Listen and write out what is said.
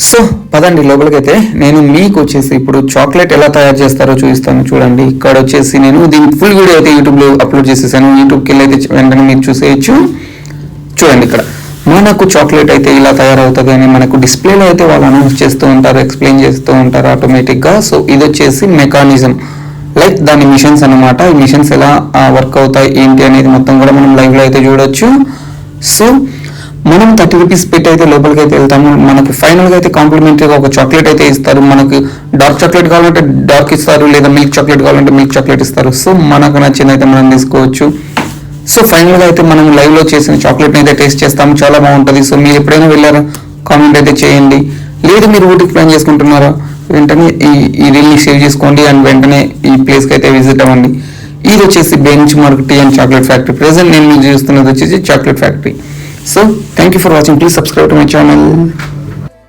So పదండి లోపలికైతే నేను మీకు వచ్చేసి ఇప్పుడు చాక్లెట్ ఎలా తయారు చేస్తారో చూపిస్తాను. చూడండి, ఇక్కడ వచ్చేసి నేను దీని ఫుల్ వీడియో అయితే యూట్యూబ్లో అప్లోడ్ చేసేసాను. యూట్యూబ్కి వెళ్ళి అయితే వెంటనే మీరు చూసేయచ్చు. చూడండి, ఇక్కడ మనకు చాక్లెట్ అయితే ఇలా తయారవుతుంది అని మనకు డిస్ప్లేలో అయితే వాళ్ళు అనౌన్స్ చేస్తూ ఉంటారు, ఎక్స్ప్లెయిన్ చేస్తూ ఉంటారు ఆటోమేటిక్గా. సో ఇది వచ్చేసి మెకానిజం, లైక్ దాని మిషన్స్ అనమాట. ఈ మిషన్స్ ఎలా వర్క్ అవుతాయి ఏంటి అనేది మొత్తం కూడా మనం లైవ్లో అయితే చూడొచ్చు. సో మనం 30 రూపీస్ పెట్టి అయితే లోపలికి అయితే వెళ్తాము. మనకు ఫైనల్గా అయితే కాంప్లిమెంటరీగా ఒక చాక్లెట్ అయితే ఇస్తారు. మనకు డార్క్ చాక్లెట్ కావాలంటే డార్క్ ఇస్తారు, లేదా మిల్క్ చాక్లెట్ కావాలంటే మిల్క్ చాక్లెట్ ఇస్తారు. సో మనకు నచ్చింది అయితే మనం తీసుకోవచ్చు. సో ఫైనల్గా అయితే మనం లైవ్లో చేసిన చాక్లెట్ని అయితే టేస్ట్ చేస్తాము, చాలా బాగుంటుంది. సో మీరు ఎప్పుడైనా వెళ్ళారా కామెంట్ అయితే చేయండి. లేదు మీరు ఊటికి ప్లాన్ చేసుకుంటున్నారా, వెంటనే ఈ రీల్ని సేవ్ చేసుకోండి అండ్ వెంటనే ఈ ప్లేస్కి అయితే విజిట్ అవ్వండి. ఇది వచ్చేసి benchmark tea and chocolate factory. Present నేను చూస్తున్నది వచ్చేసి chocolate factory. So thank you for watching. Please subscribe to my channel.